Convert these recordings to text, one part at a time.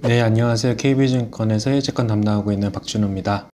네, 안녕하세요. KB증권에서 해외채권 담당하고 있는 박준호입니다.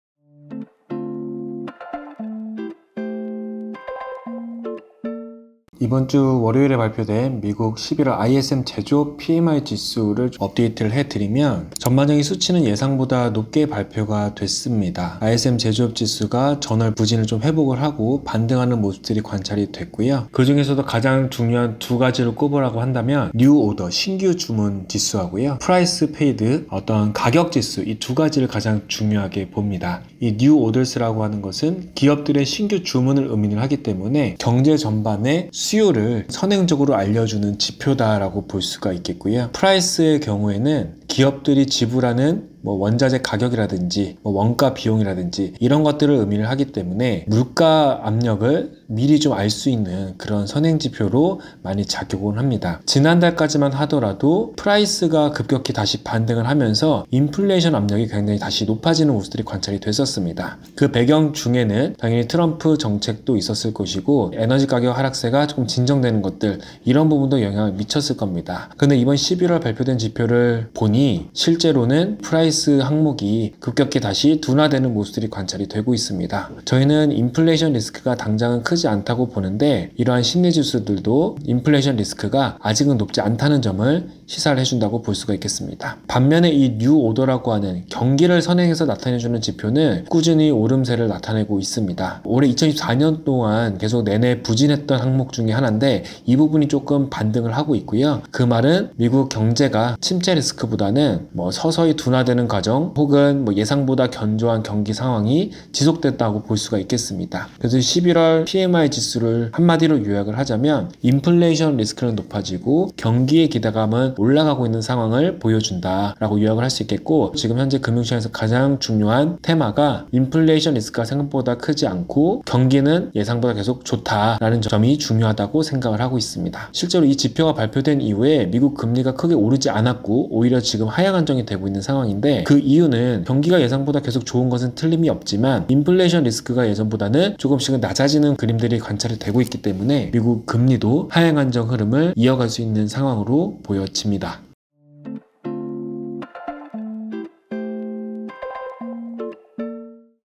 이번 주 월요일에 발표된 미국 11월 ISM 제조업 PMI 지수를 업데이트를 해드리면 전반적인 수치는 예상보다 높게 발표가 됐습니다. ISM 제조업 지수가 전월 부진을 좀 회복을 하고 반등하는 모습들이 관찰이 됐고요. 그 중에서도 가장 중요한 두 가지를 꼽으라고 한다면 뉴 오더, 신규 주문 지수하고요. 프라이스 페이드, 어떤 가격 지수, 이 두 가지를 가장 중요하게 봅니다. 이 뉴 오더스라고 하는 것은 기업들의 신규 주문을 의미를 하기 때문에 경제 전반의 수요를 선행적으로 알려주는 지표다라고 볼 수가 있겠고요. 프라이스의 경우에는 기업들이 지불하는 원자재 가격이라든지 원가 비용이라든지 이런 것들을 의미를 하기 때문에 물가 압력을 미리 좀 알 수 있는 그런 선행 지표로 많이 작용을 합니다. 지난달까지만 하더라도 프라이스가 급격히 다시 반등을 하면서 인플레이션 압력이 굉장히 다시 높아지는 모습들이 관찰이 됐었습니다. 그 배경 중에는 당연히 트럼프 정책도 있었을 것이고 에너지 가격 하락세가 조금 진정되는 것들, 이런 부분도 영향을 미쳤을 겁니다. 근데 이번 11월 발표된 지표를 보니 실제로는 프라이스 항목이 급격히 다시 둔화되는 모습들이 관찰이 되고 있습니다. 저희는 인플레이션 리스크가 당장은 크지 않다고 보는데 이러한 심리 지수들도 인플레이션 리스크가 아직은 높지 않다는 점을 시사를 해준다고 볼 수가 있겠습니다. 반면에 이 뉴 오더라고 하는 경기를 선행해서 나타내주는 지표는 꾸준히 오름세를 나타내고 있습니다. 올해 2024년 동안 계속 내내 부진했던 항목 중에 하나인데 이 부분이 조금 반등을 하고 있고요. 그 말은 미국 경제가 침체 리스크보다는 서서히 둔화되는 과정 혹은 예상보다 견조한 경기 상황이 지속됐다고 볼 수가 있겠습니다. 그래서 11월 PMI 지수를 한마디로 요약을 하자면 인플레이션 리스크는 높아지고 경기의 기대감은 올라가고 있는 상황을 보여준다라고 요약을 할 수 있겠고, 지금 현재 금융시장에서 가장 중요한 테마가 인플레이션 리스크가 생각보다 크지 않고 경기는 예상보다 계속 좋다라는 점이 중요하다고 생각을 하고 있습니다. 실제로 이 지표가 발표된 이후에 미국 금리가 크게 오르지 않았고 오히려 지금 하향 안정이 되고 있는 상황인데, 그 이유는 경기가 예상보다 계속 좋은 것은 틀림이 없지만 인플레이션 리스크가 예전보다는 조금씩은 낮아지는 그림들이 관찰이 되고 있기 때문에 미국 금리도 하향 안정 흐름을 이어갈 수 있는 상황으로 보여집니다.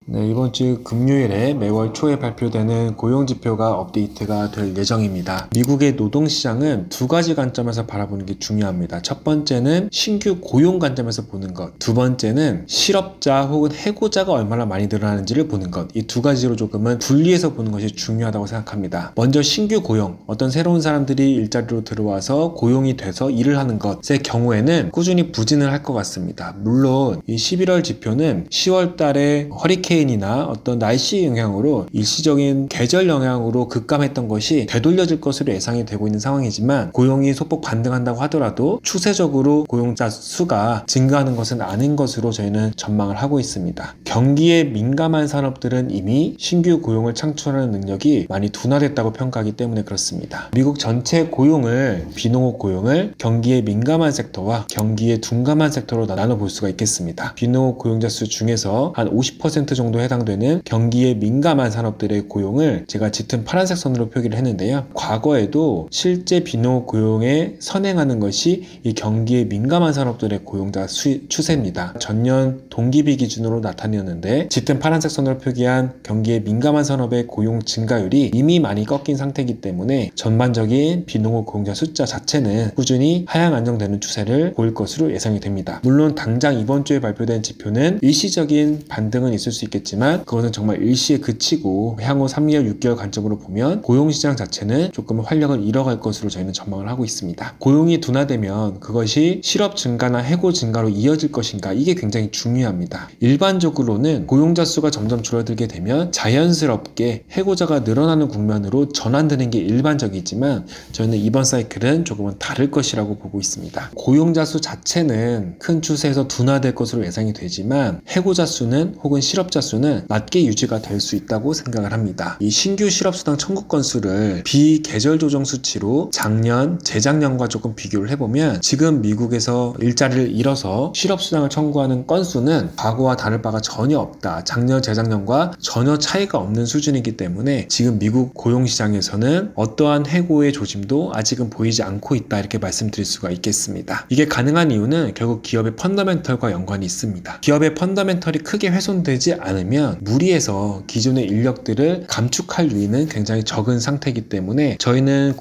네, 이번 주 금요일에 매월 초에 발표되는 고용지표가 업데이트가 될 예정입니다. 미국의 노동시장은 두 가지 관점에서 바라보는 게 중요합니다. 첫 번째는 신규 고용 관점에서 보는 것, 두 번째는 실업자 혹은 해고자가 얼마나 많이 늘어나는지를 보는 것, 이 두 가지로 조금은 분리해서 보는 것이 중요하다고 생각합니다. 먼저 신규 고용, 어떤 새로운 사람들이 일자리로 들어와서 고용이 돼서 일을 하는 것의 경우에는 꾸준히 부진을 할 것 같습니다. 물론 이 11월 지표는 10월 달에 허리케인이나 어떤 날씨 영향으로 일시적인 계절 영향으로 급감했던 것이 되돌려질 것으로 예상이 되고 있는 상황이지만, 고용이 소폭 반등한다고 하더라도 추세적으로 고용자 수가 증가하는 것은 아닌 것으로 저희는 전망을 하고 있습니다. 경기에 민감한 산업들은 이미 신규 고용을 창출하는 능력이 많이 둔화됐다고 평가하기 때문에 그렇습니다. 미국 전체 고용을, 비농업 고용을 경기에 민감한 섹터와 경기에 둔감한 섹터로 나눠 볼 수가 있겠습니다. 비농업 고용자 수 중에서 한 50% 정도 해당되는 경기에 민감한 산업들의 고용을 제가 짙은 파란색 선으로 표기를 했는데요. 과거에도 실제 비농업 고용에 선행하는 것이 이 경기에 민감한 산업들의 고용자 추세입니다. 전년 동기비 기준으로 나타내었는데 짙은 파란색 선으로 표기한 경기에 민감한 산업의 고용 증가율이 이미 많이 꺾인 상태이기 때문에 전반적인 비농업 고용자 숫자 자체는 꾸준히 하향 안정되는 추세를 보일 것으로 예상이 됩니다. 물론 당장 이번 주에 발표된 지표는 일시적인 반등은 있을 수 있겠지만 그것은 정말 일시에 그치고 향후 3개월, 6개월 관점으로 보면 고용시장 자체는 조금 활력을 잃어갈 것으로 저희는 전망을 하고 있습니다. 고용이 둔화되면 그것이 실업 증가나 해고 증가로 이어질 것인가, 이게 굉장히 중요합니다. 일반적으로는 고용자 수가 점점 줄어들게 되면 자연스럽게 해고자가 늘어나는 국면으로 전환되는 게 일반적이지만 저희는 이번 사이클은 조금은 다를 것이라고 보고 있습니다. 고용자 수 자체는 큰 추세에서 둔화될 것으로 예상이 되지만 해고자 수는 혹은 실업자 수는 정도는 낮게 유지가 될 수 있다고 생각을 합니다. 이 신규 실업수당 청구 건수를 비계절 조정 수치로 작년, 재작년과 조금 비교를 해보면 지금 미국에서 일자리를 잃어서 실업수당을 청구하는 건수는 과거와 다를 바가 전혀 없다. 작년, 재작년과 전혀 차이가 없는 수준이기 때문에 지금 미국 고용시장에서는 어떠한 해고의 조짐도 아직은 보이지 않고 있다, 이렇게 말씀드릴 수가 있겠습니다. 이게 가능한 이유는 결국 기업의 펀더멘털과 연관이 있습니다. 기업의 펀더멘털이 크게 훼손되지 않으면 무리해서 기존의 인력들을 감축할 유인은 굉장히 적은 상태이기 때문에 저희는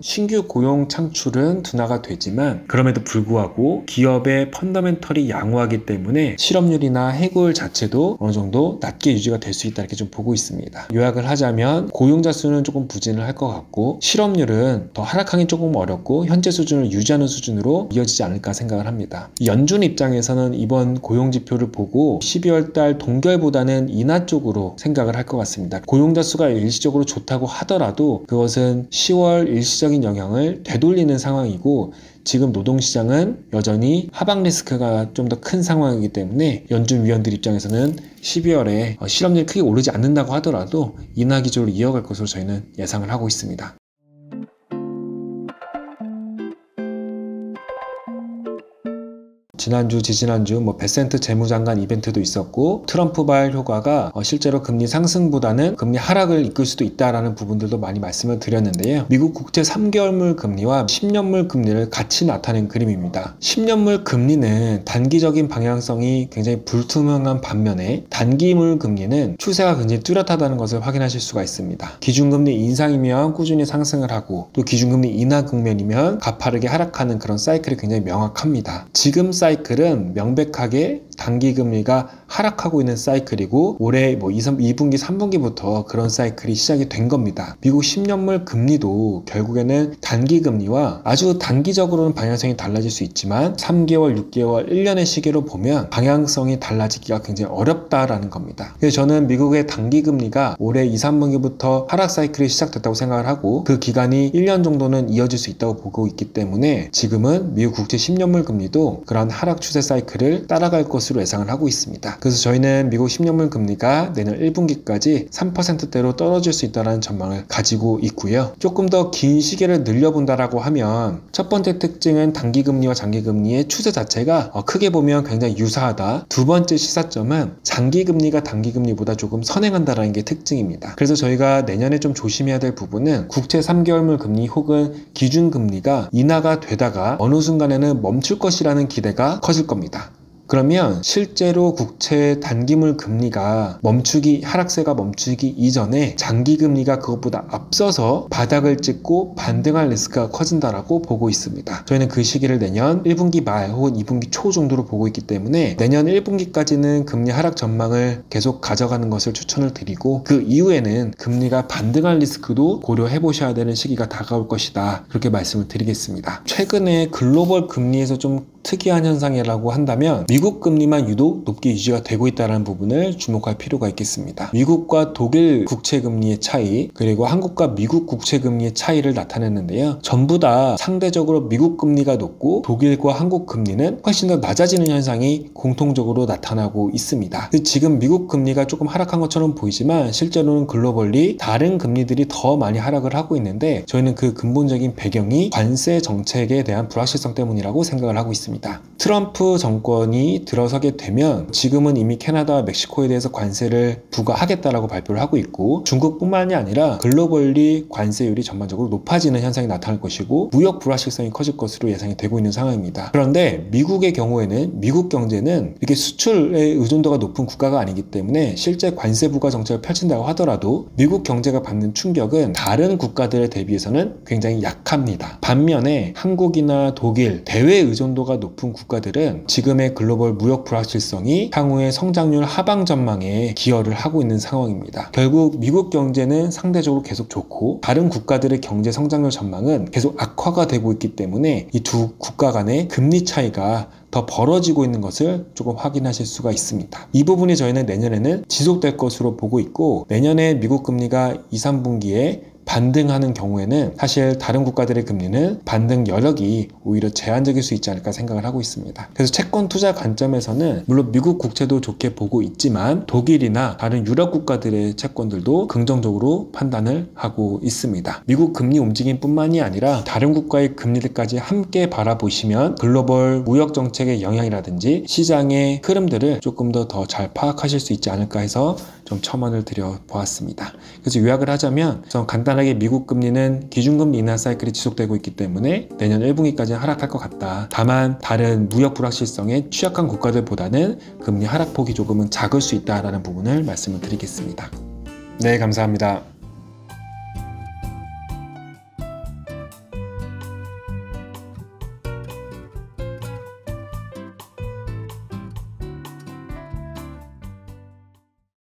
신규 고용 창출은 둔화가 되지만 그럼에도 불구하고 기업의 펀더멘털이 양호하기 때문에 실업률이나 해고율 자체도 어느 정도 낮게 유지가 될 수 있다, 이렇게 좀 보고 있습니다. 요약을 하자면 고용자 수는 조금 부진을 할 것 같고 실업률은 더 하락하기 조금 어렵고 현재 수준을 유지하는 수준으로 이어지지 않을까 생각을 합니다. 연준 입장에서는 이번 고용지표를 보고 12월 달 동결보다는 인하 쪽으로 생각을 할 것 같습니다. 고용자 수가 일시적으로 좋다고 하더라도 그것은 10월 일시적인 영향을 되돌리는 상황이고 지금 노동시장은 여전히 하방 리스크가 좀 더 큰 상황이기 때문에 연준 위원들 입장에서는 12월에 실업률이 크게 오르지 않는다고 하더라도 인하 기조를 이어갈 것으로 저희는 예상을 하고 있습니다. 지난주, 지지난주 베센트 재무장관 이벤트도 있었고 트럼프발 효과가 실제로 금리 상승보다는 금리 하락을 이끌 수도 있다라는 부분들도 많이 말씀을 드렸는데요. 미국 국채 3개월물 금리와 10년물 금리를 같이 나타낸 그림입니다. 10년물 금리는 단기적인 방향성이 굉장히 불투명한 반면에 단기물 금리는 추세가 굉장히 뚜렷하다는 것을 확인하실 수가 있습니다. 기준금리 인상이면 꾸준히 상승을 하고 또 기준금리 인하 국면이면 가파르게 하락하는 그런 사이클이 굉장히 명확합니다. 지금 사이클은 명백하게 단기금리가 하락하고 있는 사이클이고 올해 2분기, 3분기부터 그런 사이클이 시작이 된 겁니다. 미국 10년물 금리도 결국에는 단기금리와 아주 단기적으로는 방향성이 달라질 수 있지만 3개월, 6개월, 1년의 시기로 보면 방향성이 달라지기가 굉장히 어렵다라는 겁니다. 그래서 저는 미국의 단기금리가 올해 2, 3분기부터 하락 사이클이 시작됐다고 생각을 하고 그 기간이 1년 정도는 이어질 수 있다고 보고 있기 때문에 지금은 미국 국채 10년물 금리도 그런 하락 추세 사이클을 따라갈 것으로 예상을 하고 있습니다. 그래서 저희는 미국 10년물 금리가 내년 1분기까지 3%대로 떨어질 수 있다는 전망을 가지고 있고요. 조금 더 긴 시기를 늘려본다라고 하면 첫 번째 특징은 단기금리와 장기금리의 추세 자체가 크게 보면 굉장히 유사하다. 두 번째 시사점은 장기금리가 단기금리보다 조금 선행한다라는 게 특징입니다. 그래서 저희가 내년에 좀 조심해야 될 부분은 국채 3개월물 금리 혹은 기준금리가 인하가 되다가 어느 순간에는 멈출 것이라는 기대가 커질 겁니다. 그러면 실제로 국채 단기물 금리가 하락세가 멈추기 이전에 장기 금리가 그것보다 앞서서 바닥을 찍고 반등할 리스크가 커진다라고 보고 있습니다. 저희는 그 시기를 내년 1분기 말 혹은 2분기 초 정도로 보고 있기 때문에 내년 1분기까지는 금리 하락 전망을 계속 가져가는 것을 추천을 드리고 그 이후에는 금리가 반등할 리스크도 고려해 보셔야 되는 시기가 다가올 것이다. 그렇게 말씀을 드리겠습니다. 최근에 글로벌 금리에서 좀 특이한 현상이라고 한다면 미국 금리만 유독 높게 유지가 되고 있다는 부분을 주목할 필요가 있겠습니다. 미국과 독일 국채 금리의 차이 그리고 한국과 미국 국채 금리의 차이를 나타냈는데요. 전부 다 상대적으로 미국 금리가 높고 독일과 한국 금리는 훨씬 더 낮아지는 현상이 공통적으로 나타나고 있습니다. 지금 미국 금리가 조금 하락한 것처럼 보이지만 실제로는 글로벌리 다른 금리들이 더 많이 하락을 하고 있는데 저희는 그 근본적인 배경이 관세 정책에 대한 불확실성 때문이라고 생각을 하고 있습니다. 트럼프 정권이 들어서게 되면 지금은 이미 캐나다와 멕시코에 대해서 관세를 부과하겠다라고 발표를 하고 있고 중국뿐만이 아니라 글로벌리 관세율이 전반적으로 높아지는 현상이 나타날 것이고 무역 불확실성이 커질 것으로 예상이 되고 있는 상황입니다. 그런데 미국의 경우에는 미국 경제는 이렇게 수출에 의존도가 높은 국가가 아니기 때문에 실제 관세 부과 정책을 펼친다고 하더라도 미국 경제가 받는 충격은 다른 국가들에 대비해서는 굉장히 약합니다. 반면에 한국이나 독일 대외 의존도가 높은 국가들은 지금의 글로벌 무역 불확실성이 향후의 성장률 하방 전망에 기여를 하고 있는 상황입니다. 결국 미국 경제는 상대적으로 계속 좋고 다른 국가들의 경제 성장률 전망은 계속 악화가 되고 있기 때문에 이 두 국가 간의 금리 차이가 더 벌어지고 있는 것을 조금 확인하실 수가 있습니다. 이 부분이 저희는 내년에는 지속될 것으로 보고 있고 내년에 미국 금리가 2, 3분기에 반등하는 경우에는 사실 다른 국가들의 금리는 반등 여력이 오히려 제한적일 수 있지 않을까 생각을 하고 있습니다. 그래서 채권 투자 관점에서는 물론 미국 국채도 좋게 보고 있지만 독일이나 다른 유럽 국가들의 채권들도 긍정적으로 판단을 하고 있습니다. 미국 금리 움직임뿐만이 아니라 다른 국가의 금리들까지 함께 바라보시면 글로벌 무역 정책의 영향이라든지 시장의 흐름들을 조금 더 잘 파악하실 수 있지 않을까 해서 좀 첨언을 드려보았습니다. 그래서 요약을 하자면 간단하게 미국 금리는 기준금리 인하 사이클이 지속되고 있기 때문에 내년 1분기까지는 하락할 것 같다. 다만 다른 무역 불확실성에 취약한 국가들보다는 금리 하락폭이 조금은 작을 수 있다라는 부분을 말씀을 드리겠습니다. 네, 감사합니다.